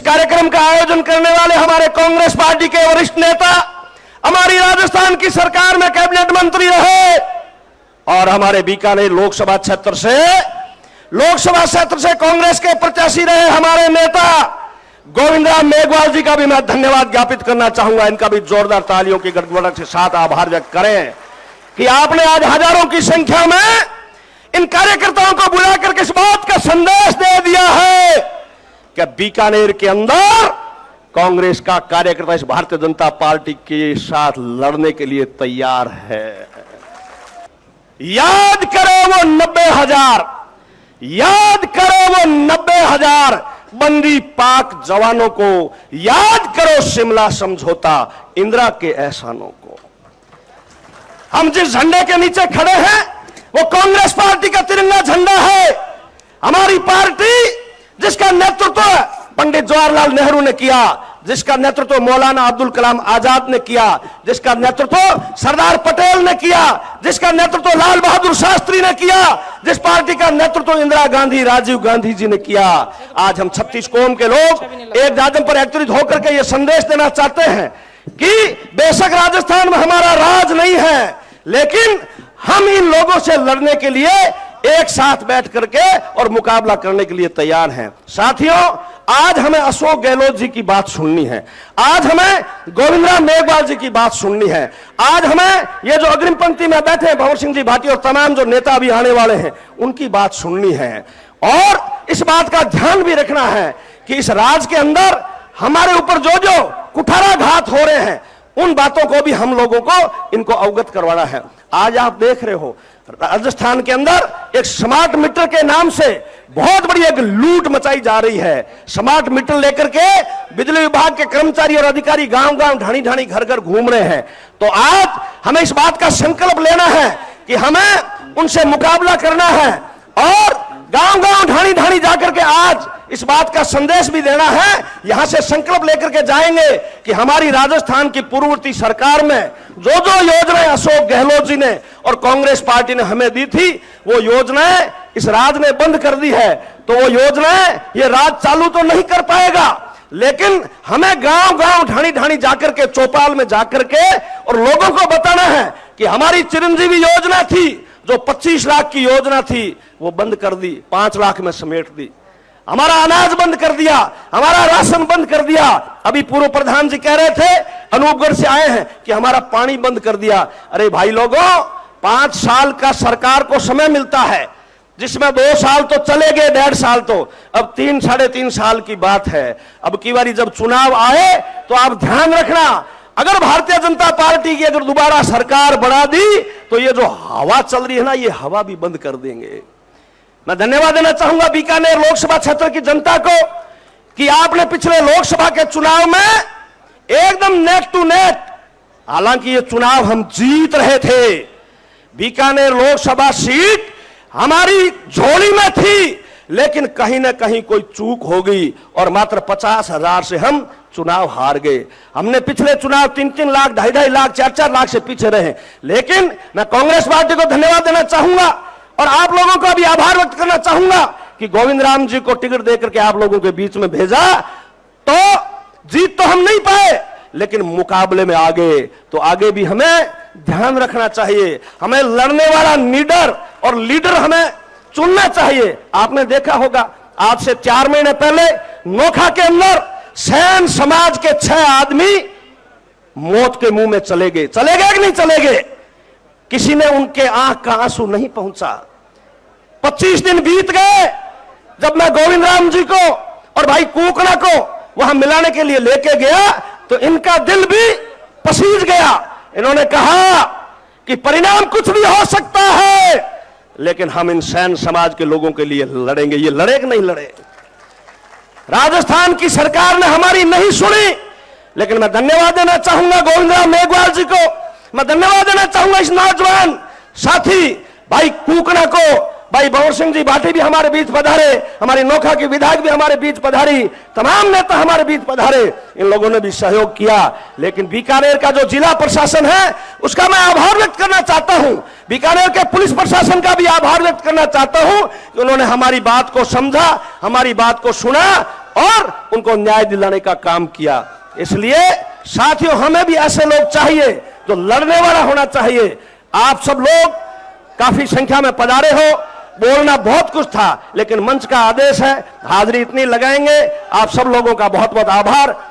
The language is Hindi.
कार्यक्रम का आयोजन करने वाले हमारे कांग्रेस पार्टी के वरिष्ठ नेता, हमारी राजस्थान की सरकार में कैबिनेट मंत्री रहे और हमारे बीकानेर लोकसभा क्षेत्र से कांग्रेस के प्रत्याशी रहे हमारे नेता गोविंद राम मेघवाल जी का भी मैं धन्यवाद ज्ञापित करना चाहूंगा। इनका भी जोरदार तालियों की गड़गड़ाहट के साथ आभार व्यक्त करें कि आपने आज हजारों की संख्या में इन कार्यकर्ताओं को बुला करके इस बात का संदेश दे दिया है कि बीकानेर के अंदर कांग्रेस का कार्यकर्ता इस भारतीय जनता पार्टी के साथ लड़ने के लिए तैयार है। याद करो वो 90,000, याद करो वो 90,000 बंदी पाक जवानों को, याद करो शिमला समझौता, इंदिरा के एहसानों को। हम जिस झंडे के नीचे खड़े हैं वो कांग्रेस पार्टी का तिरंगा झंडा है। हमारी पार्टी जिसका नेतृत्व पंडित जवाहरलाल नेहरू ने किया, जिसका नेतृत्व मौलाना अब्दुल कलाम आजाद ने किया, जिसका नेतृत्व सरदार पटेल ने किया, जिसका नेतृत्व लाल बहादुर शास्त्री ने किया, जिस पार्टी का नेतृत्व इंदिरा गांधी, राजीव गांधी जी ने किया, आज हम 36 कौम के लोग एक दादम पर एकत्रित होकर के यह संदेश देना चाहते हैं कि बेशक राजस्थान में हमारा राज नहीं है, लेकिन हम इन लोगों से लड़ने के लिए एक साथ बैठ करके और मुकाबला करने के लिए तैयार हैं। साथियों, आज हमें अशोक गहलोत जी की बात सुननी है, आज हमें गोविंद राम मेघवाल जी की बात सुननी है, आज हमें ये जो अग्रिम पंक्ति में बैठे हैं भंवर सिंह जी भाटी और तमाम जो नेता अभी आने वाले हैं उनकी बात सुननी है और इस बात का ध्यान भी रखना है कि इस राज के अंदर हमारे ऊपर जो जो कुठाराघात हो रहे हैं उन बातों को भी हम लोगों को इनको अवगत करवाना है। आज आप देख रहे हो राजस्थान के अंदर एक स्मार्ट मीटर के नाम से बहुत बड़ी एक लूट मचाई जा रही है। स्मार्ट मीटर लेकर के बिजली विभाग के कर्मचारी और अधिकारी गांव गांव ढाणी ढाणी घर घर घूम रहे हैं। तो आज हमें इस बात का संकल्प लेना है कि हमें उनसे मुकाबला करना है और गांव गांव ढाणी ढाणी जाकर के आज इस बात का संदेश भी देना है। यहां से संकल्प लेकर के जाएंगे कि हमारी राजस्थान की पूर्ववर्ती सरकार में जो जो योजनाएं अशोक गहलोत जी ने और कांग्रेस पार्टी ने हमें दी थी वो योजनाएं इस राज ने बंद कर दी है। तो वो योजनाएं ये राज चालू तो नहीं कर पाएगा, लेकिन हमें गांव गांव ढाणी ढाणी जाकर के चौपाल में जाकर के और लोगों को बताना है कि हमारी चिरंजीवी योजना थी जो 25 लाख की योजना थी वो बंद कर दी, 5 लाख में समेट दी। हमारा अनाज बंद कर दिया, हमारा राशन बंद कर दिया। अभी पूर्व प्रधान जी कह रहे थे अनूपगढ़ से आए हैं कि हमारा पानी बंद कर दिया। अरे भाई लोगों, 5 साल का सरकार को समय मिलता है, जिसमें 2 साल तो चले गए, 1.5 साल तो अब 3 साढ़े 3 साल की बात है। अब की बारी जब चुनाव आए तो आप ध्यान रखना, अगर भारतीय जनता पार्टी की अगर दोबारा सरकार बढ़ा दी तो ये जो हवा चल रही है ना, ये हवा भी बंद कर देंगे। मैं धन्यवाद देना चाहूंगा बीकानेर लोकसभा क्षेत्र की जनता को कि आपने पिछले लोकसभा के चुनाव में एकदम नेक टू नेक, हालांकि ये चुनाव हम जीत रहे थे, बीकानेर लोकसभा सीट हमारी झोली में थी, लेकिन कहीं ना कहीं कोई चूक हो गई और मात्र 50,000 से हम चुनाव हार गए। हमने पिछले चुनाव 3-3 लाख, 2.5 लाख, 4-4 लाख से पीछे रहे। लेकिन मैं कांग्रेस पार्टी को धन्यवाद देना चाहूंगा और आप लोगों का भी आभार व्यक्त करना चाहूंगा कि गोविंद राम जी को टिकट देकर के आप लोगों के बीच में भेजा। तो जीत तो हम नहीं पाए, लेकिन मुकाबले में आगे तो आगे भी हमें ध्यान रखना चाहिए। हमें लड़ने वाला लीडर और लीडर हमें चुनना चाहिए। आपने देखा होगा आज से 4 महीने पहले नोखा के अंदर सैन समाज के 6 आदमी मौत के मुंह में चले गए कि नहीं चले गए? किसी ने उनके आंख का आंसू नहीं पहुंचा। 25 दिन बीत गए जब मैं गोविंद राम जी को और भाई कुकड़ा को वहां मिलाने के लिए लेके गया तो इनका दिल भी पसीज गया। इन्होंने कहा कि परिणाम कुछ भी हो सकता है, लेकिन हम इन सैन समाज के लोगों के लिए लड़ेंगे। ये लड़े कि नहीं लड़े? राजस्थान की सरकार ने हमारी नहीं सुनी, लेकिन मैं धन्यवाद देना चाहूंगा गोविंद राम मेघवाल जी को, मैं धन्यवाद देना चाहूंगा इस नौजवान साथी भाई कुकड़ा को, भाई भंवर सिंह जी भाटी भी हमारे बीच पधारे, हमारी नोखा की विधायक भी हमारे बीच पधारी, तमाम नेता हमारे बीच पधारे। इन लोगों ने भी सहयोग किया। लेकिन बीकानेर का जो जिला प्रशासन है उसका मैं आभार व्यक्त करना चाहता हूं, बीकानेर के पुलिस प्रशासन का भी आभार व्यक्त करना चाहता हूं कि उन्होंने हमारी बात को समझा, हमारी बात को सुना और उनको न्याय दिलाने का काम किया। इसलिए साथियों, हमें भी ऐसे लोग चाहिए जो लड़ने वाला होना चाहिए। आप सब लोग काफी संख्या में पधारे हो, बोलना बहुत कुछ था, लेकिन मंच का आदेश है, हाजिरी इतनी लगाएंगे। आप सब लोगों का बहुत बहुत आभार।